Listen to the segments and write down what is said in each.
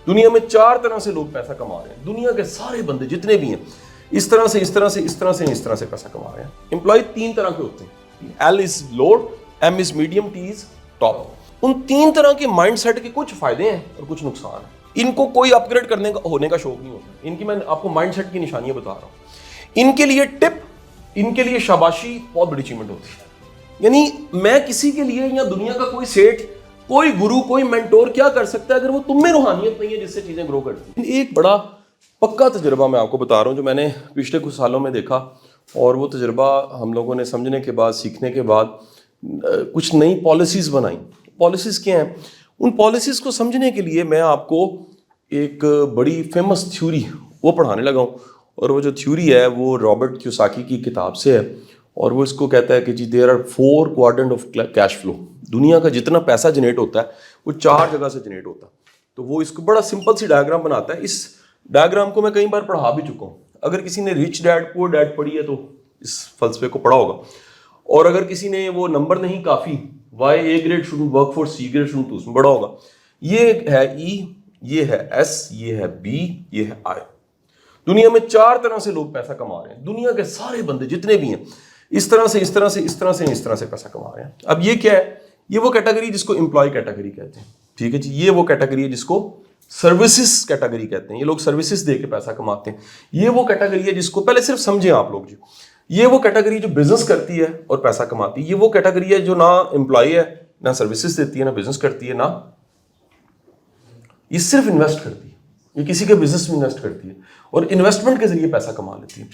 دنیا میں 4 طرح سے لوگ پیسہ کما رہے ہیں. دنیا کے سارے بندے جتنے بھی ہیں اس طرح سے پیسہ کما رہے ہیں. امپلائی 3 طرح کے ہوتے ہیں. L is lower, M is medium, T is top. ان 3 طرح کے مائنڈ سیٹ کے کچھ فائدے ہیں اور کچھ نقصان ہیں. ان کو کوئی اپ گریڈ کرنے کا ہونے کا شوق نہیں ہوتا. ان کی میں آپ کو مائنڈ سیٹ کی نشانیاں بتا رہا ہوں. ان کے لیے ٹپ, ان کے لیے شاباشی بہت بڑی اچیومنٹ ہوتی ہے. یعنی میں کسی کے لیے یا دنیا کا کوئی سیٹ, کوئی گرو, کوئی مینٹور کیا کر سکتا ہے اگر وہ تم میں روحانیت نہیں ہے جس سے چیزیں گرو کرتی ہیں. ایک بڑا پکا تجربہ میں آپ کو بتا رہا ہوں جو میں نے پچھلے کچھ سالوں میں دیکھا, اور وہ تجربہ ہم لوگوں نے سمجھنے کے بعد, سیکھنے کے بعد کچھ نئی پالیسیز بنائیں. پالیسیز کیا ہیں؟ ان پالیسیز کو سمجھنے کے لیے میں آپ کو ایک بڑی فیمس تھیوری وہ پڑھانے لگا ہوں, اور وہ جو تھیوری ہے وہ رابرٹ کیوساکی کی کتاب سے ہے, اور وہ اس کو کہتا ہے کہ جی there are 4 quadrant of cash flow. دنیا کا جتنا پیسہ جنریٹ ہوتا ہے وہ 4 جگہ سے جنریٹ ہوتا ہے. تو وہ اس کو بڑا سمپل سی ڈائیگرام بناتا ہے. اس ڈائیگرام کو میں کئی بار پڑھا بھی چکا ہوں. اگر کسی نے رچ ڈیڈ پور ڈیڈ پڑھی ہے تو اس فلسفے کو پڑھا ہوگا, اور اگر کسی نے وہ نمبر نہیں کافی, why A grade student work for C grade student, تو اس میں پڑھا ہوگا. یہ ہے ای, یہ ہے ایس, یہ ہے بی, یہ ہے آئی. دنیا میں 4 طرح سے لوگ پیسہ کما رہے ہیں. دنیا کے سارے بندے جتنے بھی ہیں اس طرح سے پیسہ کما رہے ہیں. اب یہ کیا ہے؟ یہ وہ کیٹیگری جس کو امپلائی کیٹیگری کہتے ہیں. ٹھیک ہے جی. یہ وہ کیٹیگری ہے جس کو سروسز کیٹیگری کہتے ہیں. یہ لوگ سروسز دے کے پیسہ کماتے ہیں. یہ وہ کیٹیگری ہے جس کو, پہلے صرف سمجھیں آپ لوگ جی, یہ وہ کیٹیگری جو بزنس کرتی ہے اور پیسہ کماتی ہے. یہ وہ کیٹیگری ہے جو نہ امپلائی ہے, نہ سروسز دیتی ہے, نہ بزنس کرتی ہے, نہ یہ صرف انویسٹ کرتی ہے. یہ کسی کے بزنس میں انویسٹ کرتی ہے اور انویسٹمنٹ کے ذریعے پیسہ کما لیتی ہے.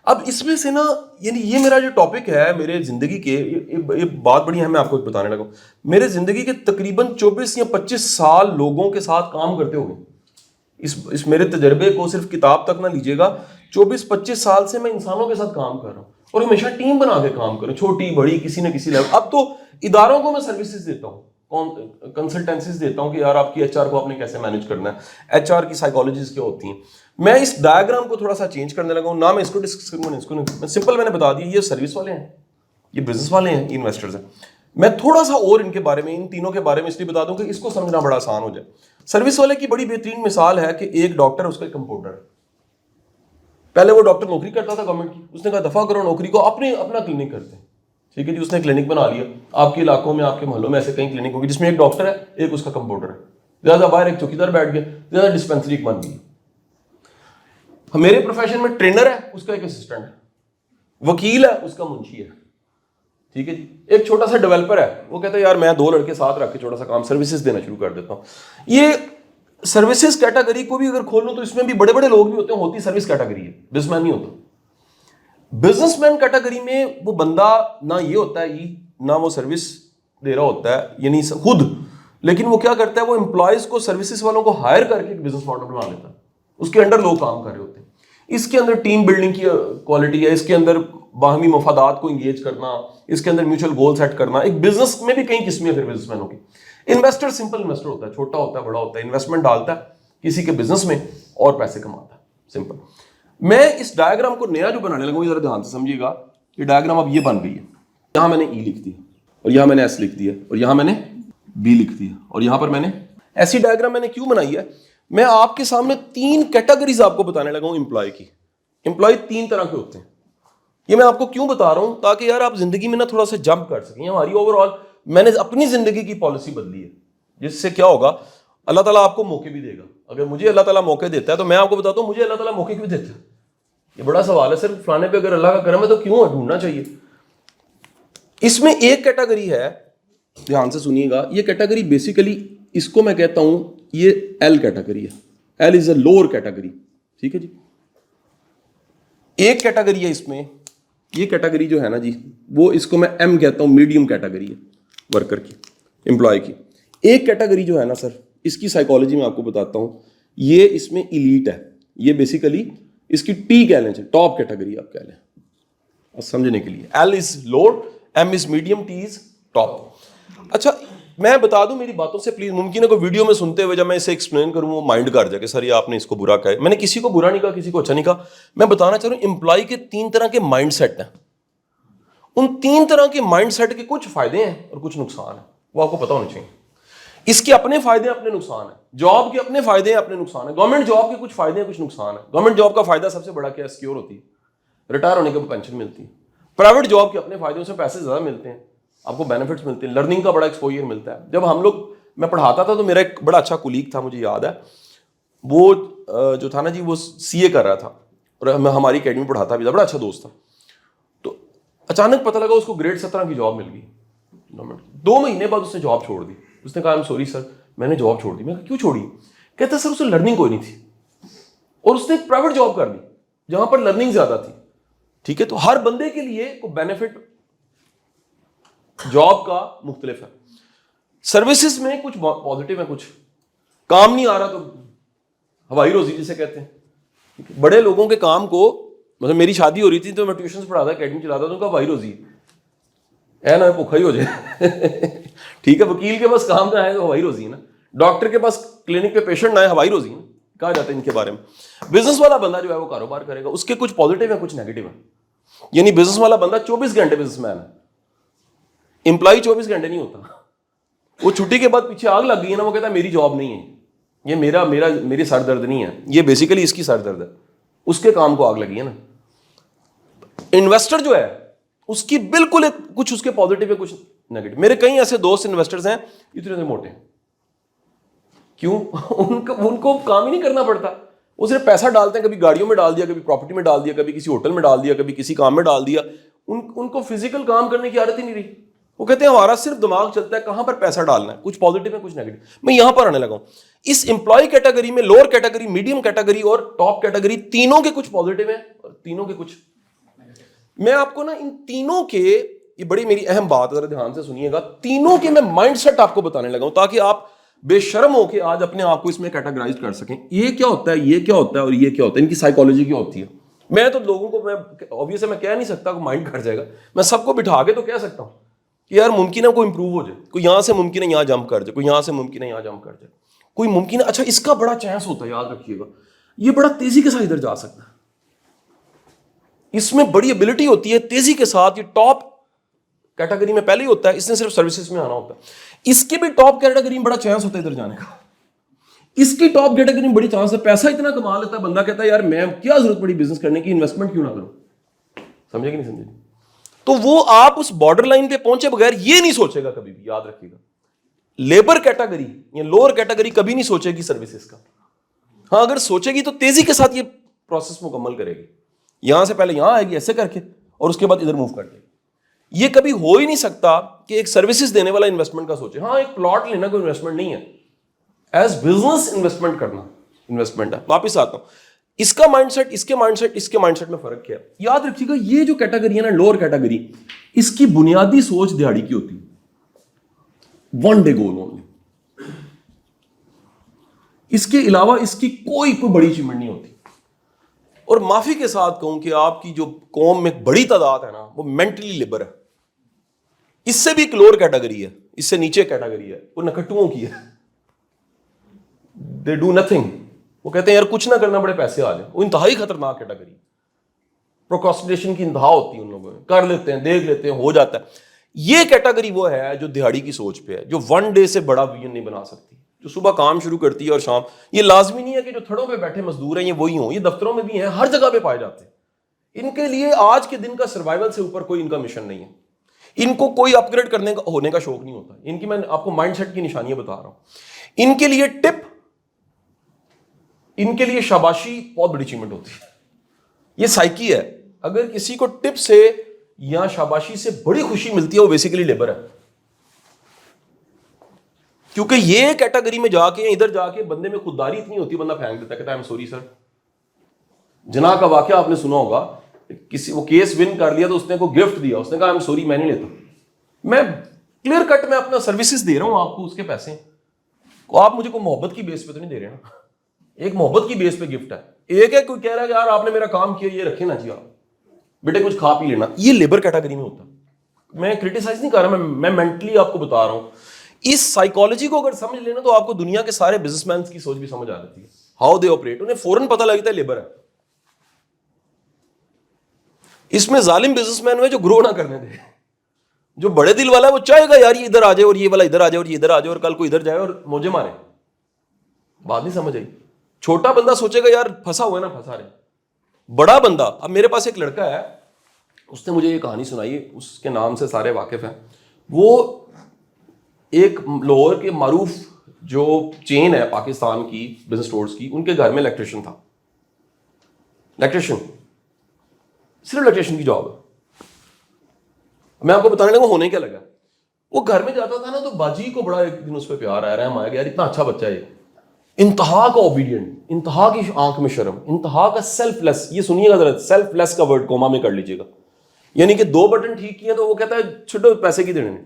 اب اس میں سے نا, یعنی یہ میرا جو ٹاپک ہے میرے زندگی کے, یہ بات بڑی ہے, میں آپ کو بتانے لگا ہوں. میرے زندگی کے تقریباً 24 یا 25 سال لوگوں کے ساتھ کام کرتے ہوئے, اس میرے تجربے کو صرف کتاب تک نہ لیجیے گا. 24-25 سال سے میں انسانوں کے ساتھ کام کر رہا ہوں, اور ہمیشہ ٹیم بنا کے کام کر رہا ہوں, چھوٹی بڑی کسی نہ کسی لیول. اب تو اداروں کو میں سروسز دیتا ہوں, کنسلٹنسیز دیتا ہوں کہ یار آپ کی ایچ آر کو آپ نے کیسے مینیج کرنا ہے, ایچ آر کی سائیکالوجیز کیا ہوتی ہیں. میں اس ڈائیگرام کو تھوڑا سا چینج کرنے لگا ہوں. نہ میں اس کو ڈسکس کروں, اس کو نہیں, میں سمپل میں نے بتا دیا یہ سروس والے ہیں, یہ بزنس والے ہیں, یہ انویسٹرز ہیں. میں تھوڑا سا اور ان کے بارے میں, ان تینوں کے بارے میں اس لیے بتا دوں کہ اس کو سمجھنا بڑا آسان ہو جائے. سروس والے کی بڑی بہترین مثال ہے کہ ایک ڈاکٹر, اس کا ایک کمپاؤنڈر ہے. پہلے وہ ڈاکٹر نوکری کرتا تھا گورنمنٹ کی, اس نے کہا دفعہ کرو نوکری کو, اپنا کلینک کرتے ہیں. ٹھیک ہے جی. اس نے کلینک بنا لیا. آپ کے علاقوں میں, آپ کے محلوں میں ایسے کئی کلینک ہوگی جس میں ایک ڈاکٹر ہے, ایک اس کا کمپاؤنڈر ہے. زیادہ باہر ایک چوکیدار بیٹھ گیا, زیادہ ڈسپینسری ایک بن گئی. میرے پروفیشن میں ٹرینر ہے, اس کا ایک اسسٹنٹ ہے. وکیل ہے, اس کا منشی ہے. ٹھیک ہے جی. ایک چھوٹا سا ڈیولپر ہے, وہ کہتا ہے یار میں 2 لڑکے ساتھ رکھ کے چھوٹا سا کام سروسز دینا شروع کر دیتا ہوں. یہ سروسز کیٹیگری کو بھی اگر کھولوں تو اس میں بھی بڑے بڑے لوگ بھی ہوتے ہیں, ہوتی سروس کیٹیگری ہے, بزنس مین نہیں ہوتا. بزنس مین کیٹیگری میں وہ بندہ نہ یہ ہوتا ہے, نہ وہ سروس دے رہا ہوتا ہے یعنی خود, لیکن وہ کیا کرتا ہے, وہ امپلائیز کو, سروسز والوں کو ہائر کر کے ایک بزنس ماڈل بنا لیتا ہے. اس کے انڈر لوگ کام کر رہے ہوتے ہیں. اس کے اندر ٹیم بلڈنگ کی کوالٹی ہے, اس کے اندر باہمی مفادات کو انگیج کرنا, اس کے اندر میوچل گول سیٹ کرنا. ایک بزنس میں بھی کئی قسمیں پھر بزنس مینوں کی. انویسٹر سمپل انویسٹر ہوتا ہے, چھوٹا ہوتا ہے, بڑا ہوتا ہے, انویسٹمنٹ ڈالتا ہے کسی کے بزنس میں اور پیسے کماتا ہے. سمپل. میں اس ڈائیگرام کو نیا جو بنانے لگا ہوں, ذرا دھیان سے سمجھیے گا. یہ ڈائیگرام اب یہ بن گئی ہے. یہاں میں نے ای لکھ دیا, اور یہاں میں نے ایس لکھ دیا, اور یہاں میں نے بی لکھ دیا, اور یہاں پر میں نے ایسی ڈائیگرام میں نے کیوں بنائی ہے. میں آپ کے سامنے 3 کیٹیگریز آپ کو بتانے لگا ہوں امپلائی کی. امپلائی 3 طرح کے ہوتے ہیں. یہ میں آپ کو کیوں بتا رہا ہوں, تاکہ یار آپ زندگی میں نا تھوڑا سا جمپ کر سکیں. ہماری اوور آل میں نے اپنی زندگی کی پالیسی بدلی ہے, جس سے کیا ہوگا, اللہ تعالیٰ آپ کو موقع بھی دے گا. اگر مجھے اللہ تعالیٰ موقع دیتا ہے تو میں آپ کو بتاتا ہوں مجھے اللہ تعالیٰ موقع کیوں دیتا ہے. یہ بڑا سوال ہے. صرف فلانے پہ اگر اللہ کا کرم ہے تو کیوں ڈھونڈنا چاہیے. اس میں ایک کیٹیگری ہے, دھیان سے سنیے گا. یہ کیٹیگری بیسیکلی اس کو میں کہتا ہوں یہ ایل کیٹیگری ہے. L is a lower category. ٹھیک ہے جی. ایک کیٹیگری ہے اس میں, یہ کیٹیگری جو ہے نا جی, وہ اس کو میں ایم کہتا ہوں, میڈیم کیٹیگری ہے ورکر کی, امپلائی کی. ایک کیٹیگری جو ہے نا سر, اس کی سائیکالوجی میں آپ کو بتاتا ہوں. یہ اس میں ایلیٹ ہے. یہ بیسیکلی اس کی ٹی کہہ لیں, ٹاپ کیٹیگری آپ کہہ لیں سمجھنے کے لیے. L is lower, M is medium, T is top. اچھا میں بتا دوں میری باتوں سے پلیز, ممکن ہے کوئی ویڈیو میں سنتے ہوئے جب میں اسے ایکسپلین کروں وہ مائنڈ کر جائے کہ سر یہ آپ نے اس کو برا کہا ہے. میں نے کسی کو برا نہیں کہا, کسی کو اچھا نہیں کہا. میں بتانا چاہ رہا ہوں امپلائی کے 3 طرح کے مائنڈ سیٹ ہیں. ان 3 طرح کے مائنڈ سیٹ کے کچھ فائدے ہیں اور کچھ نقصان ہیں, وہ آپ کو پتا ہونا چاہیے. اس کے اپنے فائدے اپنے نقصان ہیں, جاب کے اپنے فائدے ہیں اپنے نقصان ہیں. گورنمنٹ جاب کے کچھ فائدے ہیں کچھ نقصان ہیں. گورنمنٹ جاب کا فائدہ سب سے بڑا کیا ہے, سیکیور ہوتی ہے, ریٹائر ہونے کے بعد پینشن ملتی ہے. پرائیویٹ جاب کے اپنے فائدے, سے پیسے زیادہ ملتے ہیں, آپ کو بینیفٹس ملتے ہیں, لرننگ کا بڑا ایکسپوجر ملتا ہے. جب ہم لوگ, میں پڑھاتا تھا تو میرا ایک بڑا اچھا کولیگ تھا, مجھے یاد ہے, وہ جو تھا نا جی, وہ سی اے کر رہا تھا اور ہماری اکیڈمی پڑھاتا بھی تھا, بڑا اچھا دوست تھا. تو اچانک پتہ لگا اس کو گریڈ 17 کی جاب مل گئی. 2 مہینے بعد اس نے جاب چھوڑ دی. اس نے کہا I'm sorry سر, میں نے جاب چھوڑ دی. میں کہا کیوں چھوڑی؟ کہتا سر اس میں لرننگ کوئی نہیں تھی, اور اس نے ایک پرائیویٹ جاب کر لی جہاں پر لرننگ زیادہ تھی. ٹھیک ہے, تو ہر بندے کے لیے کوئی بینیفٹ جاب کا مختلف ہے. سروسز میں کچھ پازیٹیو ہے, کچھ کام نہیں آ رہا تو ہوائی روزی جسے کہتے ہیں. بڑے لوگوں کے کام کو, مطلب میری شادی ہو رہی تھی تو میں ٹیوشنز پڑھاتا, اکیڈمی چلاتا تھا, ان کا ہوائی روزی ہے نا, بھوکا ہی ہو جائے. ٹھیک ہے, وکیل کے پاس کام نہ ہے تو ہوائی روزی ہے نا, ڈاکٹر کے پاس کلینک پہ پیشنٹ نہ ہے, ہوائی روزی ہے کہا جاتا ہے ان کے بارے میں. بزنس والا بندہ جو ہے وہ کاروبار کرے گا, اس کے کچھ پازیٹیو ہیں کچھ نیگیٹو ہیں. یعنی بزنس والا بندہ 24 گھنٹے بزنس مین ہے, امپلائی 24 گھنٹے نہیں ہوتا. وہ چھٹی کے بعد پیچھے آگ لگ گئی ہے نا, وہ کہتا ہے میری جاب نہیں ہے, یہ میری سر درد نہیں ہے, یہ بیسیکلی اس کی سر درد ہے, اس کے کام کو آگ لگی ہے نا. انویسٹر جو ہے اس کی بالکل کچھ اس کے پازیٹیو ہے کچھ نیگیٹو. میرے کئی ایسے دوست انویسٹرز ہیں اتنے موٹے, کیوں؟ ان کو کام ہی نہیں کرنا پڑتا, وہ صرف پیسہ ڈالتے ہیں, کبھی گاڑیوں میں ڈال دیا, کبھی پراپرٹی میں ڈال دیا, کبھی کسی ہوٹل میں ڈال دیا, کبھی کسی کام میں ڈال دیا. ان کو فزیکل کام کرنے کی عادت ہی نہیں رہی. وہ کہتے ہیں ہمارا صرف دماغ چلتا ہے کہاں پر پیسہ ڈالنا ہے, کچھ پازیٹیو ہے کچھ نیگیٹو. میں یہاں پر آنے لگا ہوں. اس امپلائی کیٹیگری میں لوور کیٹیگری, میڈیم کیٹیگری اور ٹاپ کیٹیگری, تینوں کے کچھ پازیٹیو ہیں اور تینوں کے کچھ. میں آپ کو نا ان تینوں کے, یہ بڑی میری اہم بات, ذرا دھیان سے سنیے گا, تینوں کے میں مائنڈ سیٹ آپ کو بتانے لگا ہوں تاکہ آپ بے شرم ہو کے آج اپنے آپ کو اس میں کیٹاگرائز کر سکیں. یہ کیا ہوتا ہے, یہ کیا ہوتا ہے, اور یہ کیا ہوتا ہے, ان کی سائیکالوجی کیا ہوتی ہے. میں تو لوگوں کو, میں obvious ہے میں کہہ نہیں سکتا کہ مائنڈ کر جائے گا, میں سب کو بٹھا کے تو کہہ سکتا ہوں کہ یار ممکن ہے کوئی امپروو ہو جائے, کوئی یہاں سے ممکن ہے یہاں جمپ کر جائے, کوئی یہاں سے ممکن ہے یہاں جمپ کر جائے, کوئی ممکن ہے. اچھا اس کا بڑا چانس ہوتا ہے, یاد رکھیے گا, یہ بڑا تیزی کے ساتھ ادھر جا سکتا ہے, اس میں بڑی ایبلٹی ہوتی ہے تیزی کے ساتھ. یہ ٹاپ کیٹیگری میں پہلے ہی ہوتا ہے, اس نے صرف سروسز میں آنا ہوتا ہے. اس کے بھی ٹاپ کیٹیگری میں بڑا چانس ہوتا ہے ادھر جانے کا. اس کی ٹاپ کیٹیگری میں بڑی چانس ہے, پیسہ اتنا کما لیتا ہے بندہ, کہتا ہے یار میں کیا ضرورت پڑی بزنس کرنے کی, انویسٹمنٹ کیوں نہ کروں. سمجھے کہ نہیں سمجھے؟ تو وہ آپ اس بارڈر لائن پہ پہنچے بغیر یہ نہیں سوچے گا کبھی بھی, یاد رکھیے گا. لیبر کیٹیگری یا لوور کیٹیگری کبھی نہیں سوچے گی سروسز کا. ہاں اگر سوچے گی تو تیزی کے ساتھ یہ پروسیس مکمل کرے گی. یہاں سے پہلے یہاں آئے گی ایسے کر کے, اور اس کے بعد ادھر موو کر دے گی. یہ کبھی ہو ہی نہیں سکتا کہ ایک سروسز دینے والا انویسٹمنٹ کا سوچے. ہاں ایک پلاٹ لینا کوئی انویسٹمنٹ نہیں ہے, ایز بزنس انویسٹمنٹ کرنا انویسٹمنٹ ہے. واپس آتا ہوں, اس کا مائنڈ سیٹ, اس کے مائنڈ سیٹ, اس کے مائنڈ سیٹ میں فرق کیا ہے. یاد رکھیے گا یہ جو کیٹیگری ہے نا, لوور کیٹیگری, اس کی بنیادی سوچ دیہڑی کی ہوتی ہے, ون ڈے گول اونلی. اس کے علاوہ اس کی کوئی بڑی اچیومنٹ نہیں ہوتی. اور معافی کے ساتھ کہوں کہ آپ کی جو قوم میں بڑی تعداد ہے نا, وہ مینٹلی لیبر ہے. اس سے بھی ایک لوور کیٹیگری ہے, اس سے نیچے کیٹیگری ہے, وہ نکٹوؤں کی ہے. They do nothing. وہ کہتے ہیں یار کچھ نہ کرنا بڑے پیسے آ جائیں. وہ انتہائی خطرناک کیٹیگری, پروکراسٹینیشن کی انتہا ہوتی ہے ان لوگوں میں, کر لیتے ہیں, دیکھ لیتے ہیں, ہو جاتا ہے. یہ کیٹیگری وہ ہے جو دہاڑی کی سوچ پہ ہے, جو ون ڈے سے بڑا ویژن نہیں بنا سکتی, جو صبح کام شروع کرتی ہے اور شام. یہ لازمی نہیں ہے کہ جو تھڑوں پہ بیٹھے مزدور ہیں یہ وہی ہوں, یہ دفتروں میں بھی ہیں, ہر جگہ پہ پائے جاتے ہیں. ان کے لیے آج کے دن کا سروائیول سے اوپر کوئی ان کا مشن نہیں ہے. ان کو کوئی اپ گریڈ کرنے کا ہونے کا شوق نہیں ہوتا. ان کی میں آپ کو مائنڈ سیٹ کی نشانیاں بتا رہا ہوں. ان کے لیے ٹپ, ان کے لیے شاباشی بہت بڑی اچیومنٹ ہوتی ہے. یہ سائیکی ہے. اگر کسی کو ٹپ سے یا شاباشی سے بڑی خوشی ملتی ہے وہ بیسیکلی لیبر ہے. کیونکہ یہ کیٹیگری میں جا کے, ادھر جا کے بندے میں خودداری اتنی ہوتی ہے, بندہ پھینک دیتا ہے, کہتا ہے I'm sorry سر. جناح کا واقعہ آپ نے سنا ہوگا, کسی وہ کیس ون کر لیا تو اس نے کو گفٹ دیا, اس نے کہا I'm sorry میں نہیں لیتا, میں کلیئر کٹ میں اپنا سروسز دے رہا ہوں آپ کو, اس کے پیسے آپ مجھے کوئی محبت کی بیس پہ تو نہیں دے رہے نا. ایک محبت کی بیس پہ گفٹ ہے. ایک ہے کوئی کہہ رہا ہے کہ یار آپ نے میرا کام کیا, یہ رکھے نا جی آپ بیٹے کچھ کھا پی لینا. یہ لیبر کیٹیگری میں ہوتا ہے. میں کرٹیسائز نہیں کر رہا, میں مینٹلی آپ کو بتا رہا ہوں. اس سائیکالوجی کو اگر سمجھ لینا تو آپ کو دنیا کے سارے بزنس مین کی سوچ بھی سمجھ آ جاتی ہے, ہاؤ دے آپریٹ. انہیں فوراً پتہ لگتا ہے لیبر ہے. اس میں ظالم بزنس مین ہوئے جو گرو نہ کرنے دے, جو بڑے دل والا ہے وہ چاہے گا یار یہ ادھر آ جائے اور یہ والا ادھر آ جائے اور یہ ادھر آ جائے اور کل کو ادھر جائے اور مجھے مارے. بات نہیں سمجھ آئی. چھوٹا بندہ سوچے گا یار پھنسا ہوا ہے نا پھنسا رہے. بڑا بندہ, اب میرے پاس ایک لڑکا ہے, اس نے مجھے یہ کہانی سنائی, اس کے نام سے سارے واقف ہیں. وہ ایک لاہور کے معروف جو چین ہے پاکستان کی بزنس اسٹورز کی, ان کے گھر میں الیکٹریشین تھا. الیکٹریشین, صرف الیکٹریشین کی جاب ہے. میں آپ کو بتانے لگا ہونے کیا لگا. وہ گھر میں جاتا تھا نا تو باجی کو بڑا ایک دن اس پہ پیار آیا, رحم آیا کہ یار اتنا اچھا بچہ ہے, انتہا کا اوبیڈینٹ, انتہا کی آنکھ میں شرم, انتہا کا سیلف لیس. یہ سنیے گا ذرا, سیلف لیس کا ورڈ کوما میں کر لیجیے گا. یعنی کہ 2 بٹن ٹھیک کیے تو وہ کہتا ہے چھٹو پیسے کی دینے.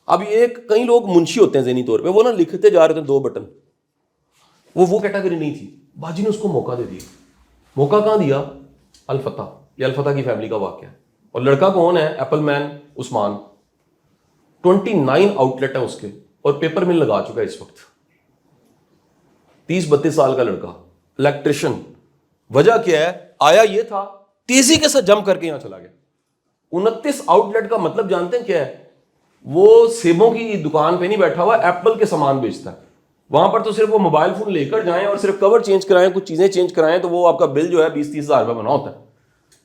اب ایک کئی لوگ منشی ہوتے ہیں ذہنی طور پہ, وہ نا لکھتے جا رہے تھے 2 بٹن, وہ کیٹیگری نہیں تھی. باجی نے اس کو موقع دے دیا. موقع کہاں دیا؟ الفتح. یہ الفتح کی فیملی کا واقعہ ہے. اور لڑکا کون ہے؟ ایپل مین عثمان. 29 آؤٹ لیٹ ہے اس کے, اور پیپر مل لگا چکا ہے اس وقت. 30-32 سال کا لڑکا, الیکٹریشین. وجہ کیا ہے؟ آیا یہ تھا, تیزی کے ساتھ جم کر کے یہاں چلا گیا. 29 آؤٹ لیٹ کا مطلب جانتے ہیں کیا ہے؟ وہ سیبوں کی دکان پہ نہیں بیٹھا ہوا, ایپل کے سامان بیچتا ہے. وہاں پر تو صرف وہ موبائل فون لے کر جائیں اور صرف کور چینج کرائیں, کچھ چیزیں چینج کرائیں تو وہ آپ کا بل جو ہے 20-30 ہزار روپے بنا ہوتا ہے.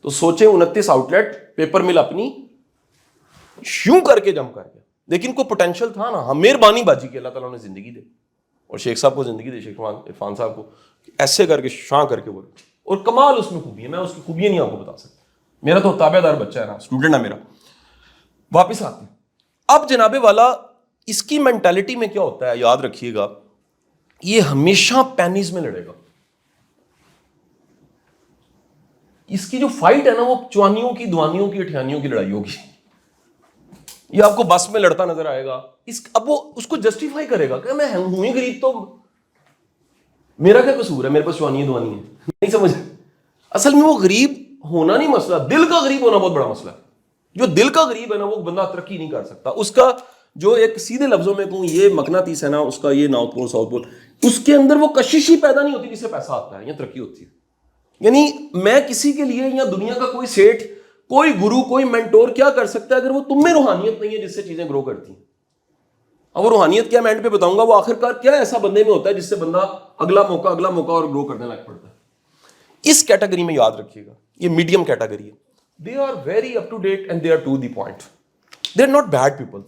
تو سوچیں 29 آؤٹ لیٹ, پیپر مل اپنی, یوں کر کے جم کر گیا. لیکن کوئی پوٹینشیل تھا نا. ہم مہربانی باجی کی, اللہ تعالیٰ نے زندگی دے, اور شیخ صاحب کو زندگی دے, شیخ عرفان صاحب کو, ایسے کر کے شاں کر کے وہ. اور کمال اس میں خوبی ہے, میں اس کی خوبیاں نہیں آپ کو بتا سکتا. میرا تو تابع دار بچہ ہے نا, اسٹوڈنٹ ہے میرا. واپس آتے ہیں. اب جناب والا, اس کی مینٹالٹی میں کیا ہوتا ہے یاد رکھیے گا, یہ ہمیشہ پینیز میں لڑے گا. اس کی جو فائٹ ہے نا وہ چوانیوں کی, دوانیوں کی, اٹھیانیوں کی لڑائی ہوگی. یہ آپ کو بس میں لڑتا نظر آئے گا. اب وہ اس کو جسٹیفائی کرے گا کہ میں ہوں ہی غریب, تو میرا کیا قصور ہے, میرے پاس چوانی دوانی ہے. نہیں سمجھ. اصل میں وہ غریب ہونا نہیں مسئلہ, دل کا غریب ہونا بہت بڑا مسئلہ ہے. جو دل کا غریب ہے نا وہ بندہ ترقی نہیں کر سکتا. اس کا جو ایک سیدھے لفظوں میں کہوں یہ مقناطیس ہے نا اس کا, یہ نارتھ پول ساؤتھ پول, اس کے اندر وہ کشش ہی پیدا نہیں ہوتی جس سے پیسہ آتا ہے یا ترقی ہوتی ہے. یعنی میں کسی کے لیے یا دنیا کا کوئی سیٹھ, کوئی گرو, کوئی مینٹور کیا کر سکتا ہے اگر وہ تم میں روحانیت نہیں ہے جس سے چیزیں گرو کرتی ہیں. اب وہ روحانیت کیا میں اینڈ پہ بتاؤں گا, وہ آخرکار کیا ایسا بندے میں ہوتا ہے جس سے بندہ اگلا موقع اور گرو کرنے لگ پڑتا ہے. اس کیٹیگری میں یاد رکھیے گا, یہ میڈیم کیٹیگری ہے. They are very up to date and they are to the point. They are not bad people.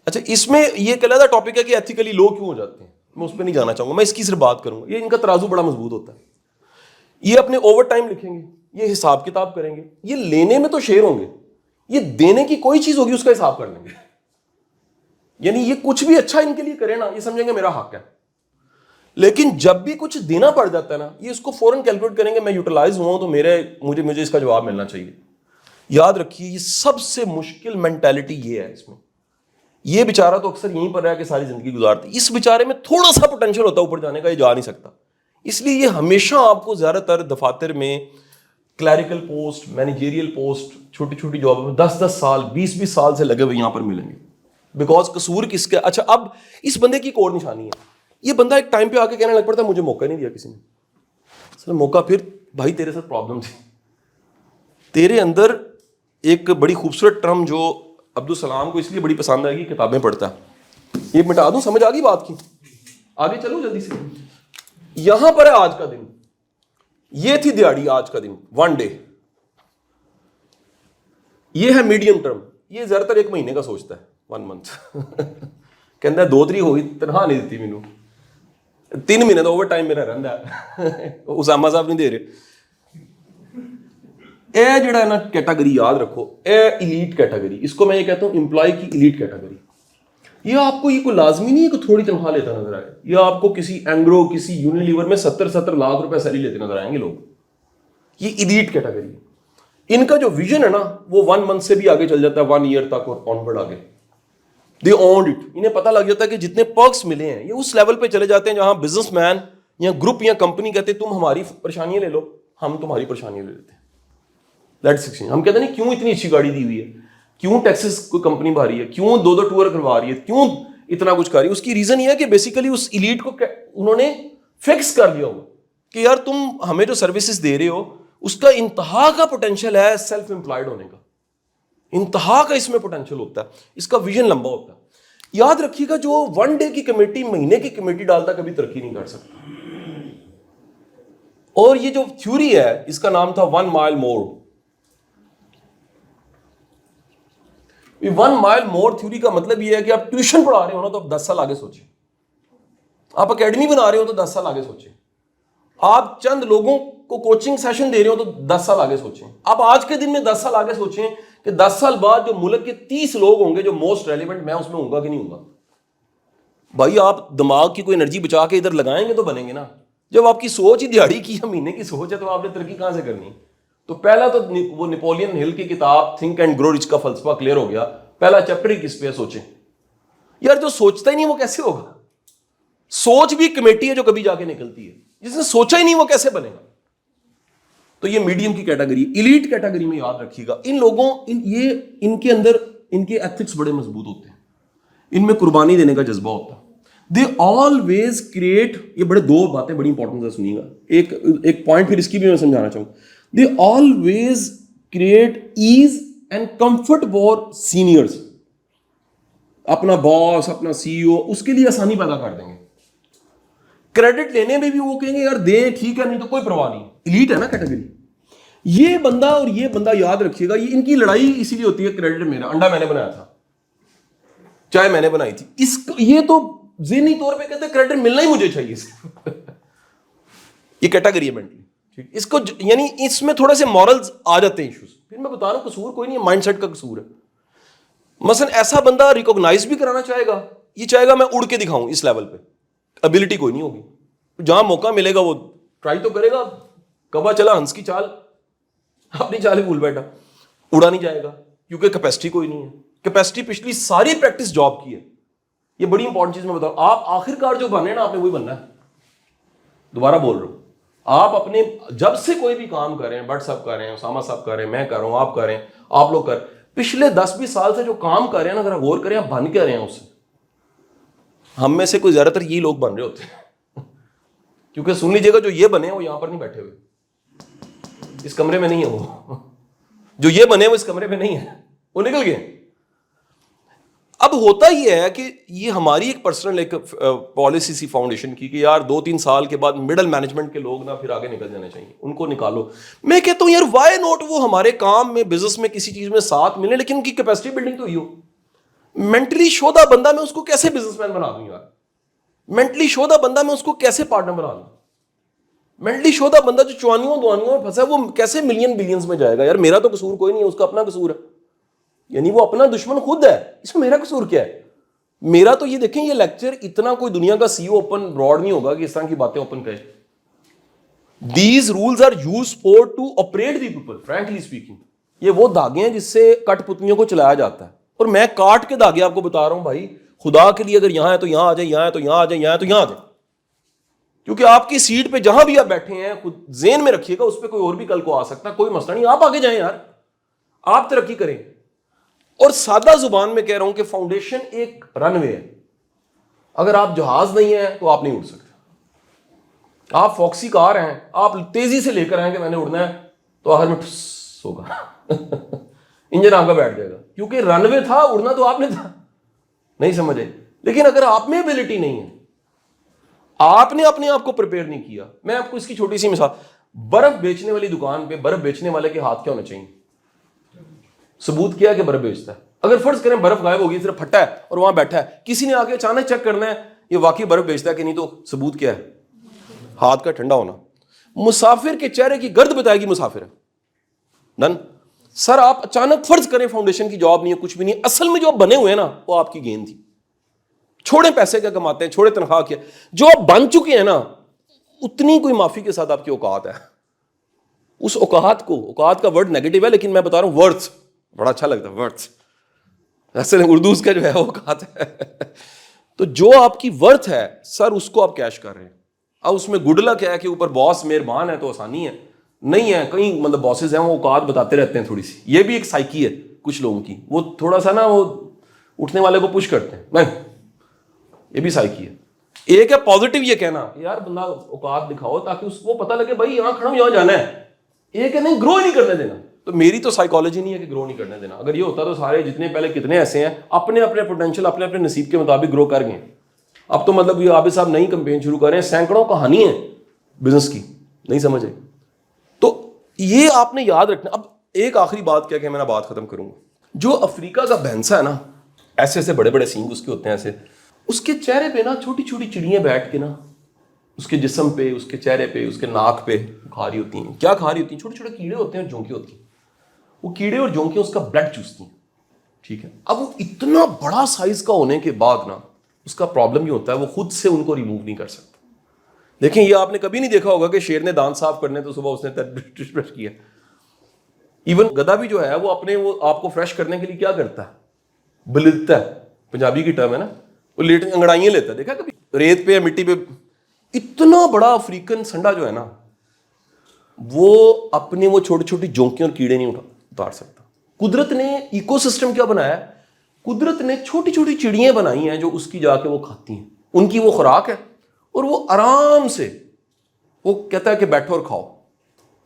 اچھا, اس میں یہ ایک علیحدہ ٹاپک ہے کہ ایتھیکلی لو کیوں ہو جاتے ہیں, میں اس پہ نہیں جانا چاہوں گا. میں اس کی صرف بات کروں گا. یہ ان کا ترازو بڑا مضبوط ہوتا ہے. یہ اپنے اوور ٹائم لکھیں گے, یہ حساب کتاب کریں گے. یہ لینے میں تو شیر ہوں گے, یہ دینے کی کوئی چیز ہوگی اس کا حساب کر لیں گے. یعنی یہ کچھ بھی اچھا ان کے لیے کرے نا, یہ سمجھیں گے میرا حق ہے. لیکن جب بھی کچھ دینا پڑ جاتا ہے نا, یہ اس کو فوراً کیلکولیٹ کریں گے, میں یوٹیلائز ہوں تو مجھے اس کا جواب ملنا چاہیے. یاد رکھیے یہ سب سے مشکل مینٹالٹی یہ ہے اس میں. یہ بیچارہ تو اکثر یہیں پر رہ کے ساری زندگی گزارتی. اس بیچارے میں تھوڑا سا پوٹینشیل ہوتا ہے اوپر جانے کا, یہ جا نہیں سکتا. اس لیے یہ ہمیشہ آپ کو زیادہ تر دفاتر میں کلیریکل پوسٹ, مینیجیریل پوسٹ, چھوٹی چھوٹی جاب میں 10-10 سال 20-20 سال سے لگے ہوئے یہاں پر ملیں گے. بیکاز قصور کس کا. اچھا, اب اس بندے کی ایک اور نشانی ہے, یہ بندہ ایک ٹائم پہ آ کے کہنے لگ پڑتا ہے مجھے موقع نہیں دیا کسی نے. اصل موقع پھر بھائی تیرے ساتھ پرابلم تھی. تیرے اندر ایک بڑی خوبصورت ٹرم جو عبدالسلام کو اس لیے بڑی پسند آئے گی, کتابیں پڑھتا ہے. یہ مٹا دوں, سمجھ آ گئی بات کی, آگے چلو جلدی سے. یہاں پر ہے آج کا دن, یہ تھی دیہڑی آج کا دن, 1 ڈے. یہ ہے میڈیم ٹرم, یہ زیادہ تر 1 مہینے کا سوچتا ہے, 1 منتھ. کہتا ہے 2 تاریخ ہوئی تنخواہ نہیں دیتی مینوں, 3 مہینے تو اوور ٹائم میرا رہندا ہے. اسامہ صاحب نہیں دے رہے. اے جڑا ہے نا کیٹیگری یاد رکھو, اے ایلیٹ کیٹیگری, اس کو میں یہ کہتا ہوں امپلائی کی ایلیٹ کیٹیگری. یہ آپ کو یہ کوئی لازمی نہیں ہے کہ تھوڑی تنخواہ لیتا نظر آئے. یہ آپ کو کسی اینگرو, کسی یونیلیور میں 70 لاکھ روپے سیلری لیتے نظر آئیں گے لوگ. یہ ایلیٹ کیٹیگری ہے. ان کا جو ویژن ہے نا وہ 1 منتھ سے بھی آگے چل جاتا ہے, 1 ایئر تک اور آنورڈ آگے. دے اونڈ اٹ. انہیں پتہ لگ جاتا ہے کہ جتنے پرکس ملے ہیں, یہ اس لیول پہ چلے جاتے ہیں جہاں بزنس مین یا گروپ یا کمپنی کہتے ہیں تم ہماری پریشانیاں لے لو, ہم تمہاری پریشانیاں لے لیتے ہیں. ہم کہتے ہیں کیوں اتنی اچھی گاڑی دی ہوئی ہے, کیوں ٹیکسز کوئی کمپنی بھاری ہے, کیوں 2 ٹور کروا رہی ہے, کیوں اتنا کچھ کر رہی ہے. اس کی ریزن یہ ہے کہ بیسیکلی اس ایلیٹ کو انہوں نے فکس کر دیا ہوگا کہ یار تم ہمیں جو سروسز دے رہے ہو اس کا انتہا کا پوٹینشیل ہے سیلف امپلائڈ ہونے کا. انتہا کا اس میں پوٹینشیل ہوتا ہے, اس کا ویژن لمبا ہوتا ہے. یاد رکھیے گا جو 1 ڈے کی کمیٹی, مہینے کی کمیٹی ڈالتا کبھی ترقی نہیں کر سکتا. اور یہ جو تھیوری ہے اس کا نام تھا 1 مائل مور. 1 مائل مور تھیوری کا مطلب یہ ہے کہ آپ ٹیوشن پڑھا رہے ہو نا تو آپ 10 سال آگے سوچیں, آپ اکیڈمی بنا رہے ہو تو 10 سال آگے سوچیں, آپ چند لوگوں کو کوچنگ سیشن دے رہے ہو تو 10 سال آگے سوچیں. آپ آج کے دن میں 10 سال آگے سوچیں کہ 10 سال بعد جو ملک کے 30 لوگ ہوں گے جو موسٹ ریلیونٹ, میں اس میں ہوں گا کہ نہیں ہوں گا. بھائی آپ دماغ کی کوئی انرجی بچا کے ادھر لگائیں گے تو بنیں گے نا. جب آپ کی سوچ ہی دیہڑی کی یا مہینے کی سوچ ہے تو آپ نے ترقی کہاں سے کرنی. تو پہلا تو وہ نیپولین ہل کی کتاب تھنک اینڈ گرو رچ کا فلسفہ کلیئر ہو گیا. پہلا چیپٹر ہی کس پہ سوچیں. یار جو سوچتا ہی نہیں وہ کیسے ہوگا. سوچ بھی کمیٹی ہے جو کبھی جا کے نکلتی ہے, جس نے سوچا ہی نہیں وہ کیسے بنے گا. تو یہ میڈیم کی کیٹیگری. ایلیٹ کیٹیگری میں یاد رکھیے گا ان لوگوں ان کے اندر ان کے ایتھکس بڑے مضبوط ہوتے ہیں, ان میں قربانی دینے کا جذبہ ہوتا ہے. دے آلویز کریٹ, یہ بڑے 2 باتیں بڑی امپورٹنٹ ہے سنیے گا, ایک پوائنٹ پھر اس کی بھی میں سمجھانا چاہوں. They always create as and comfort for seniors. اپنا باس, اپنا سی او, اس کے لیے آسانی پیدا کر دیں گے. کریڈٹ لینے میں بھی وہ کہیں گے یار دیں ٹھیک ہے, نہیں تو کوئی پرواہ نہیں. ایلیٹ ہے نا کیٹیگری. یہ بندہ اور یہ بندہ یاد رکھیے گا, یہ ان کی لڑائی اسی لیے ہوتی ہے کریڈٹ میرا, انڈا میں نے بنایا تھا, چائے میں نے بنائی تھی. یہ تو ذہنی طور پہ کہتے ہیں کریڈٹ ملنا ہی مجھے چاہیے. یہ کیٹیگری ہے مینٹلی. اس کو یعنی اس میں تھوڑے سے مورلز آ جاتے ہیں ایشوز. پھر میں بتا رہا ہوں قصور کوئی نہیں ہے, مائنڈ سیٹ کا قصور ہے. مثلا ایسا بندہ ریکوگنائز بھی کرانا چاہے گا, یہ چاہے گا میں اڑ کے دکھاؤں اس لیول پہ, ابیلٹی کوئی نہیں ہوگی. جہاں موقع ملے گا وہ ٹرائی تو کرے گا. کبا چلا ہنس کی چال, اپنی چال ہی بھول بیٹھا, اڑا نہیں جائے گا کیونکہ کیپیسٹی کوئی نہیں ہے. کیپیسٹی پچھلی ساری پریکٹس جاب کی ہے. یہ بڑی انپورٹنٹ چیز میں بتاؤں, آپ آخرکار جو بنے نا آپ نے وہی بننا ہے. دوبارہ بول رہا ہوں, آپ اپنے جب سے کوئی بھی کام کر رہے ہیں, بٹ صاحب کر رہے ہیں, اسامہ صاحب کر رہے ہیں, میں کر رہا ہوں, آپ کر رہے ہیں, آپ لوگ کر, پچھلے 10-20 سال سے جو کام کر رہے ہیں نا, اگر غور کریں آپ بن کیا رہے ہیں اس سے. ہم میں سے کوئی زیادہ تر یہ لوگ بن رہے ہوتے ہیں. کیونکہ سن لیجیے گا جو یہ بنے وہ یہاں پر نہیں بیٹھے ہوئے, اس کمرے میں نہیں ہے. وہ جو یہ بنے وہ اس کمرے میں نہیں ہے, وہ نکل گئے. اب ہوتا یہ ہے کہ یہ ہماری ایک پرسنل ایک پالیسی سی فاؤنڈیشن کی کہ یار 2-3 سال کے بعد مڈل مینجمنٹ کے لوگ نا پھر آگے نکل جانے چاہیے, ان کو نکالو. میں کہتا ہوں یار وائی نوٹ وہ ہمارے کام میں, بزنس میں, کسی چیز میں ساتھ ملیں, لیکن ان کی کیپیسٹی بلڈنگ تو ہی ہو. مینٹلی شودہ بندہ میں اس کو کیسے بزنس مین بنا دوں یار. مینٹلی شودہ بندہ میں اس کو کیسے پارٹنر بنا دوں. مینٹلی شودہ بندہ جو چوانیوں دوانیوں میں پھنسا ہے وہ کیسے ملین بلینز میں جائے گا. یار میرا تو قصور کوئی نہیں ہے, اس کا اپنا قصور ہے. یعنی وہ اپنا دشمن خود ہے, اس میں میرا قصور کیا ہے. میرا تو یہ دیکھیں, یہ لیکچر اتنا کوئی دنیا کا سی او اوپن براڈ نہیں ہوگا کہ اس طرح کی باتیں اوپن کہے. These rules are use for to operate the people, frankly speaking. یہ وہ دھاگے ہیں جس سے کٹ پتلیوں کو چلایا جاتا ہے, اور میں کاٹ کے دھاگے آپ کو بتا رہا ہوں بھائی. خدا کے لیے اگر یہاں ہے تو یہاں آ جائیں, یہاں ہے تو یہاں آ جائیں, یہاں ہے تو یہاں آ جائیں. کیونکہ آپ کی سیٹ پہ جہاں بھی آپ بیٹھے ہیں خود ذہن میں رکھیے گا اس پہ کوئی اور بھی کل کو آ سکتا ہے, کوئی مسئلہ نہیں. آپ آگے جائیں یار, آپ ترقی کریں. اور سادہ زبان میں کہہ رہا ہوں کہ فاؤنڈیشن ایک رن وے ہے. اگر آپ جہاز نہیں ہیں تو آپ نہیں اڑ سکتے. آپ فاکسی کار ہیں, آپ تیزی سے لے کر آئیں کہ میں نے اڑنا ہے, تو آخر میں ٹھس ہوگا, انجن آپ کا بیٹھ جائے گا. کیونکہ رن وے تھا, اڑنا تو آپ نے تھا. نہیں سمجھے. لیکن اگر آپ میں ایبلٹی نہیں ہے, آپ نے اپنے آپ کو پریپیئر نہیں کیا. میں آپ کو اس کی چھوٹی سی مثال, برف بیچنے والی دکان پہ برف بیچنے والے کے ہاتھ کیا ہونا چاہیے؟ ثبوت کیا کہ برف بیچتا ہے. اگر فرض کریں برف غائب ہوگی, صرف پھٹا ہے اور وہاں بیٹھا ہے, کسی نے آگے اچانک چیک کرنا ہے یہ واقعی برف بیچتا ہے کہ نہیں, تو ثبوت کیا ہے؟ ہاتھ کا ٹھنڈا ہونا. مسافر کے چہرے کی گرد بتائے گی مسافر ہے. ڈن. سر آپ اچانک فرض کریں فاؤنڈیشن کی جاب نہیں ہے, کچھ بھی نہیں, اصل میں جو آپ بنے ہوئے ہیں نا وہ آپ کی گیند تھی. چھوڑے پیسے کیا کماتے ہیں, چھوڑے تنخواہ کیا, جو آپ بن چکے ہیں نا اتنی کوئی معافی کے ساتھ آپ کی اوقات ہے. اس اوقات کو, اوقات کا ورڈ نیگیٹو ہے لیکن میں بتا رہا ہوں ورتھ, بڑا اچھا لگتا ہے ورتھ. اصل اردو اس کا جو ہے اوقات ہے. تو جو آپ کی ورتھ ہے سر اس کو آپ کیش کر رہے ہیں. اب اس میں گڈ لک ہے کہ اوپر باس مہربان ہے تو آسانی ہے, نہیں ہے کئی مطلب باسز ہیں وہ اوقات بتاتے رہتے ہیں تھوڑی سی. یہ بھی ایک سائیکی ہے کچھ لوگوں کی, وہ تھوڑا سا نا وہ اٹھنے والے کو پش کرتے ہیں. نہیں, یہ بھی سائیکی ہے. ایک ہے پازیٹیو یہ کہنا یار بندہ اوقات دکھاؤ تاکہ اس کو پتہ لگے بھائی یہاں کھڑا ہوں یہاں جانا ہے. ایک ہے نہیں, گرو ہی نہیں کرنے دینا. تو میری تو سائیکالوجی نہیں ہے کہ گرو نہیں کرنے دینا. اگر یہ ہوتا تو سارے جتنے پہلے کتنے ایسے ہیں اپنے اپنے پوٹینشیل اپنے اپنے نصیب کے مطابق گرو کر گئے. اب تو مطلب یہ عابد صاحب نئی کمپین شروع کر رہے ہیں, سینکڑوں کہانی ہے بزنس کی, نہیں سمجھے. تو یہ آپ نے یاد رکھنا. اب ایک آخری بات کیا کہ میں بات ختم کروں گا. جو افریقہ کا بھینسا ہے نا, ایسے ایسے بڑے بڑے سینگ اس کے ہوتے ہیں ایسے, اس کے چہرے پہ نا چھوٹی چھوٹی چڑیاں بیٹھ کے نا اس کے جسم پہ, اس کے چہرے پہ, اس کے ناک پہ کھا رہی ہوتی ہیں. کیا کھا رہی ہوتی ہیں؟ چھوٹے چھوٹے کیڑے ہوتے ہیں اور جھونکے ہوتی ہیں. وہ کیڑے اور جھونکے اس کا بلڈ چوستی ہیں, ٹھیک ہے. اب وہ اتنا بڑا سائز کا ہونے کے بعد نا اس کا پرابلم یہ ہوتا ہے وہ خود سے ان کو ریموو نہیں کر سکتا. دیکھیں یہ آپ نے کبھی نہیں دیکھا ہوگا کہ شیر نے دانت صاف کرنے تو صبح اس نے برش کیا. ایون گدھا بھی جو ہے وہ اپنے وہ آپ کو فریش کرنے کے لیے کیا کرتا ہے, بلدتا ہے, پنجابی کی ٹرم ہے نا, وہ لیٹ انگڑائیاں لیتا ہے. دیکھا کبھی ریت پہ یا مٹی پہ. اتنا بڑا افریقن سنڈا جو ہے نا وہ اپنے وہ چھوٹی چھوٹی جھونکیاں اور کیڑے نہیں اتار سکتا. قدرت نے ایکو سسٹم کیا بنایا ہے, قدرت نے چھوٹی چھوٹی چڑیاں بنائی ہیں جو اس کی جا کے وہ کھاتی ہیں, ان کی وہ خوراک ہے, اور وہ آرام سے وہ کہتا ہے کہ بیٹھو اور کھاؤ.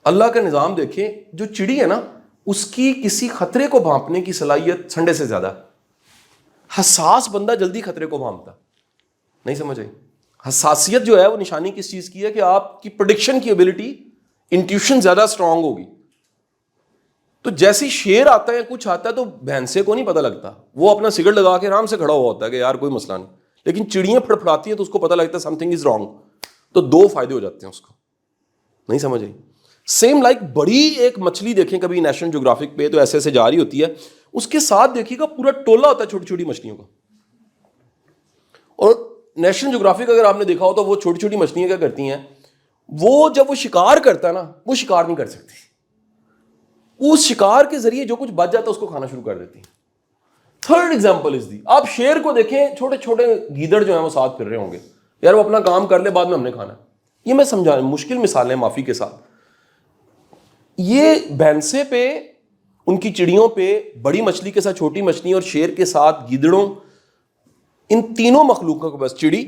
اللہ کا نظام دیکھیں, جو چڑی ہے نا اس کی کسی خطرے کو بھانپنے کی صلاحیت سنڈے سے زیادہ. حساس بندہ جلدی خطرے کو بھانپتا, نہیں سمجھ آئی. حساسیت جو ہے وہ نشانی کس چیز کی ہے کہ آپ کی پریڈکشن کی ایبلٹی, انٹیوشن زیادہ اسٹرانگ ہوگی. تو جیسی شیر آتا ہے کچھ آتا ہے تو بھینسے کو نہیں پتہ لگتا, وہ اپنا سگریٹ لگا کے آرام سے کھڑا ہوا ہوتا ہے کہ یار کوئی مسئلہ نہیں. لیکن چڑیاں پھڑپھڑاتی ہیں تو اس کو پتہ لگتا ہے سم تھنگ از رانگ. تو دو فائدے ہو جاتے ہیں اس کو, نہیں سمجھ آئی. سیم لائک بڑی ایک مچھلی دیکھیں کبھی نیشنل جغرافک پہ تو ایسے ایسے جا رہی ہوتی ہے, اس کے ساتھ دیکھیے گا پورا ٹولہ ہوتا ہے چھوٹی چھوٹی مچھلیوں کا. اور نیشنل جغرافک اگر آپ نے دیکھا ہو تو وہ چھوٹی چھوٹی مچھلیاں کیا کرتی ہیں, وہ جب وہ شکار کرتا ہے نا وہ شکار نہیں کر سکتی, اس شکار کے ذریعے جو کچھ بچ جاتا ہے اس کو کھانا شروع کر دیتی ہیں. تھرڈ ایگزامپل از دی, آپ شیر کو دیکھیں چھوٹے چھوٹے گیدڑ جو ہیں وہ ساتھ پھر رہے ہوں گے, یار وہ اپنا کام کر لے بعد میں ہم نے کھانا. یہ میں سمجھا مشکل مثالیں معافی کے ساتھ. یہ بھینسے پہ, ان کی چڑیوں پہ, بڑی مچھلی کے ساتھ چھوٹی مچھلی اور شیر کے ساتھ گیدڑوں, ان تینوں مخلوقوں کو بس چڑی,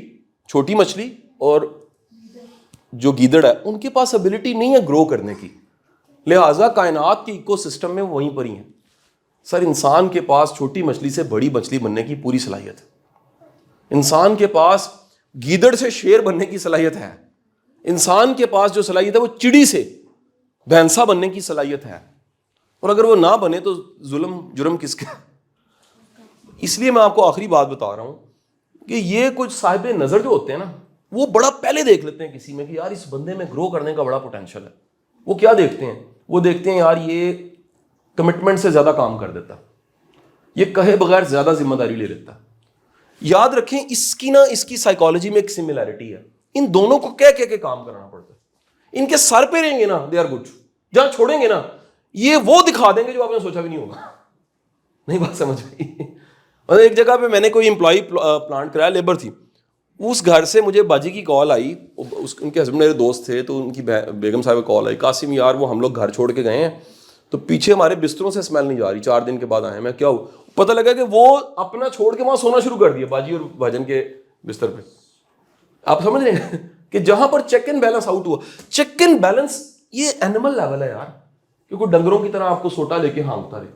چھوٹی مچھلی اور جو گیدڑ ہے ان کے پاس ابیلٹی نہیں ہے گرو کرنے کی. لہٰذا کائنات کے ایکو سسٹم میں وہیں پر ہی ہیں. سر انسان کے پاس چھوٹی مچھلی سے بڑی مچھلی بننے کی پوری صلاحیت ہے. انسان کے پاس گیدڑ سے شیر بننے کی صلاحیت ہے. انسان کے پاس جو صلاحیت ہے وہ چڑی سے بھینسا بننے کی صلاحیت ہے. اور اگر وہ نہ بنے تو ظلم جرم کس کا. اس لیے میں آپ کو آخری بات بتا رہا ہوں کہ یہ کچھ صاحب نظر جو ہوتے ہیں نا وہ بڑا پہلے دیکھ لیتے ہیں کسی میں کہ یار اس بندے میں گرو کرنے کا بڑا پوٹینشیل ہے. وہ کیا دیکھتے ہیں, وہ دیکھتے ہیں یار یہ کمٹمنٹ سے زیادہ کام کر دیتا, یہ کہے بغیر زیادہ ذمہ داری لے لیتا. یاد رکھیں اس کی سائیکالوجی میں ایک سملیرٹی ہے. ان دونوں کو کہہ کے کام کرنا پڑتا ہے. ان کے سر پہ رہیں گے نا دے آر گڈ, جہاں چھوڑیں گے نا یہ وہ دکھا دیں گے جو آپ نے سوچا بھی نہیں ہوگا. نہیں بات سمجھ آئی. ایک جگہ پہ میں نے کوئی امپلائی پلانٹ کرایا, لیبر تھی, اس گھر سے مجھے باجی کی کال آئی, ان کے ہسبینڈ میرے دوست تھے, تو ان کی بیگم صاحب کی کال آئی, قاسم یار وہ ہم لوگ گھر چھوڑ کے گئے ہیں تو پیچھے ہمارے بستروں سے اسمیل نہیں جا رہی, 4 دن کے بعد آئے. میں کیا ہو, پتہ لگا کہ وہ اپنا چھوڑ کے وہاں سونا شروع کر دیا باجی اور بھاجن کے بستر پہ. آپ سمجھ رہے ہیں کہ جہاں پر چیک اینڈ بیلنس آؤٹ ہوا. چیک اینڈ بیلنس یہ اینیمل لیول ہے یار, کہ کوئی ڈنگروں کی طرح آپ کو سوٹا لے کے ہانکتا رہے.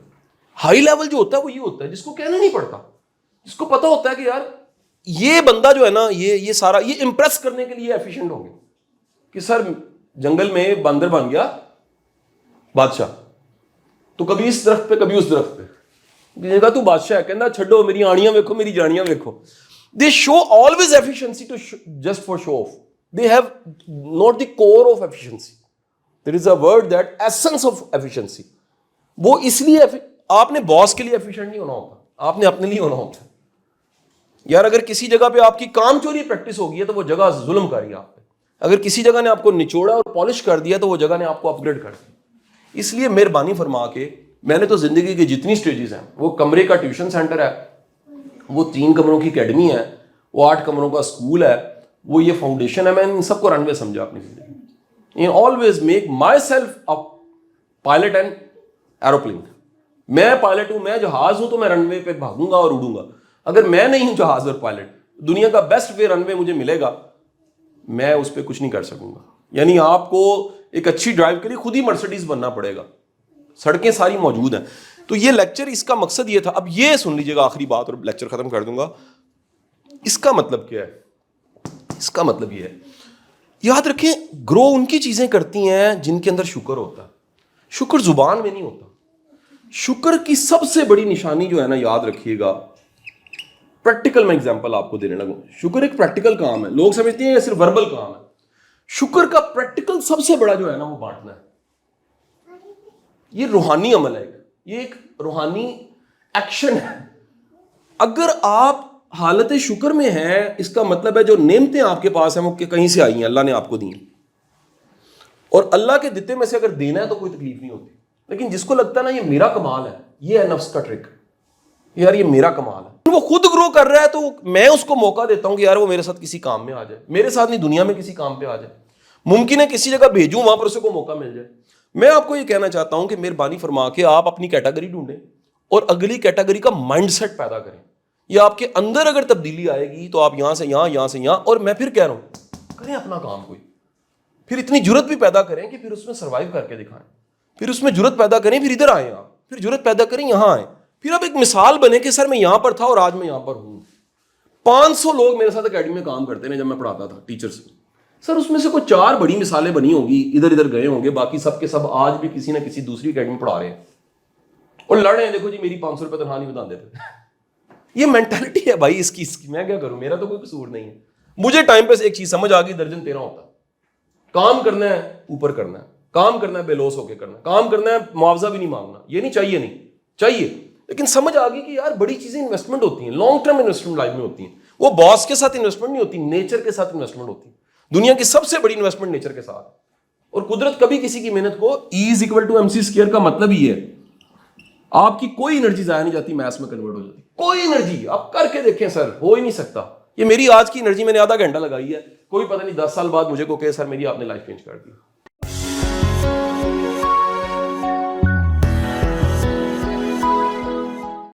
ہائی لیول جو ہوتا ہے وہ یہ ہوتا ہے جس کو کہنا نہیں پڑتا, جس کو پتا ہوتا ہے کہ یار یہ بندہ جو ہے نا یہ سارا یہ امپریس کرنے کے لیے ایفیشینٹ ہوں گے کہ سر جنگل میں بندر بن گیا بادشاہ, تو کبھی اس درخت پہ کبھی اس درخت پہ, کہا تو بادشاہ ہے, کہنا چھڈو میری آڑیاں ویکھو میری جانیاں ویکھو. They show always efficiency to just for show off. They have not the core of efficiency. There is a word that essence of efficiency. وہ اس لیے آپ نے باس کے لیے ایفیشینٹ نہیں ہونا ہوتا, آپ نے اپنے لیے ہونا ہوتا ہے. یار اگر کسی جگہ پہ آپ کی کام چوری پریکٹس ہو گئی ہے تو وہ جگہ ظلم کری آپ پہ. اگر کسی جگہ نے آپ کو نچوڑا اور پالش کر دیا تو وہ جگہ نے آپ کو اپ گریڈ کر دیا. اس لیے مہربانی فرما کے, میں نے تو زندگی کی جتنی سٹیجز ہیں, وہ کمرے کا ٹیوشن سینٹر ہے, وہ 3 کمروں کی اکیڈمی ہے, وہ 8 کمروں کا اسکول ہے, وہ یہ فاؤنڈیشن ہے, میں ان سب کو رن وے سمجھا اپنی زندگی. Always make my self a pilot and aeroplane. میں پائلٹ ہوں, میں جہاز ہوں, تو میں رن وے پہ بھاگوں گا اور اڑوں گا. اگر میں نہیں ہوں جہاز اور پائلٹ, دنیا کا بیسٹ وے رن وے مجھے ملے گا, میں اس پہ کچھ نہیں کر سکوں گا. یعنی آپ کو ایک اچھی ڈرائیو کے لیے خود ہی مرسڈیز بننا پڑے گا, سڑکیں ساری موجود ہیں. تو یہ لیکچر اس کا مقصد یہ تھا. اب یہ سن لیجیے گا آخری بات اور لیکچر ختم کر دوں گا. اس کا مطلب کیا ہے؟ اس کا مطلب یہ ہے، یاد رکھیں گرو ان کی چیزیں کرتی ہیں جن کے اندر شکر ہوتا ہے. شکر زبان میں نہیں ہوتا. شکر کی سب سے بڑی نشانی جو ہے نا، یاد رکھیے گا، پریکٹیکل میں اگزامپل آپ کو دینے لگوں. شکر ایک پریکٹیکل کام ہے. لوگ سمجھتے ہیں یہ صرف وربل کام ہے. شکر کا پریکٹیکل سب سے بڑا جو ہے نا وہ بانٹنا ہے. یہ روحانی عمل ہے، یہ ایک روحانی ایکشن ہے. اگر آپ حالت شکر میں ہیں، اس کا مطلب ہے جو نعمتیں آپ کے پاس ہیں وہ کہیں سے آئی ہیں، اللہ نے آپ کو دی. اور اللہ کے دیتے میں سے اگر دینا ہے تو کوئی تکلیف نہیں ہوتی. لیکن جس کو لگتا ہے نا یہ میرا کمال ہے، یہ ہے نفس کا ٹرک. یار یہ میرا کمال ہے، وہ خود گرو کر رہا ہے تو میں اس کو موقع دیتا ہوں کہ یار وہ میرے ساتھ کسی کام میں آ جائے. میرے ساتھ نہیں، دنیا میں کسی کام پہ آ جائے. ممکن ہے کسی جگہ بھیجوں، وہاں پر اسے کو موقع مل جائے. میں آپ کو یہ کہنا چاہتا ہوں کہ مہربانی فرما کے آپ اپنی کیٹیگری ڈھونڈیں اور اگلی کیٹیگری کا مائنڈ سیٹ پیدا کریں. یہ آپ کے اندر اگر تبدیلی آئے گی تو آپ یہاں سے یہاں، یہاں سے یہاں. اور میں پھر کہہ رہا ہوں کریں اپنا کام کوئی. پھر اتنی جرت بھی پیدا کریں کہ پھر اس میں سروائیو کر کے دکھائیں. پھر اس میں جرت پیدا کریں، پھر ادھر آئیں آپ. پھر جرت پیدا کریں، یہاں آئیں. پھر اب ایک مثال بنے کہ سر میں یہاں پر تھا اور آج میں یہاں پر ہوں. 500 لوگ میرے ساتھ اکیڈمی میں کام کرتے ہیں جب میں پڑھاتا تھا ٹیچرز. سر اس میں سے کوئی 4 بڑی مثالیں بنی ہوں گی، ادھر ادھر گئے ہوں گے. باقی سب کے سب آج بھی کسی نہ کسی دوسری اکیڈمی میں پڑھا رہے ہیں اور لڑ رہے ہیں. دیکھو جی میری 500 روپے تنخواہ نہیں بتا دیتے. یہ مینٹالٹی ہے بھائی اس کی میں کیا کروں؟ میرا تو کوئی قصور نہیں ہے. مجھے ٹائم پہ ایک چیز سمجھ آ گئی، درجن 13 ہوتا ہے. کام کرنا ہے اوپر کرنا ہے، کام کرنا ہے بے لوس ہو کے کرنا ہے، کام کرنا ہے معاوضہ بھی نہیں مانگنا. یہ نہیں چاہیے، نہیں چاہیے. لیکن سمجھ آ گئی کہ یار بڑی چیزیں انویسٹمنٹ ہوتی ہیں، لانگ ٹرم انویسٹمنٹ لائف میں ہوتی ہیں. وہ باس کے ساتھ انویسٹمنٹ نہیں ہوتی، نیچر کے ساتھ انویسٹمنٹ ہوتی ہے. دنیا کی سب سے بڑی انویسٹمنٹ نیچر کے ساتھ. اور قدرت کبھی کسی کی محنت کو E=mc² کا مطلب ہی ہے آپ کی کوئی انرجی ضائع نہیں جاتی، میتھس میں کنورٹ ہو جاتی. کوئی انرجی آپ کر کے دیکھیں سر، ہو ہی نہیں سکتا. یہ میری آج کی انرجی میں نے آدھا گھنٹہ لگائی ہے، کوئی پتہ نہیں 10 سال بعد مجھے کو کہ سر میری آپ نے لائف چینج کر دی.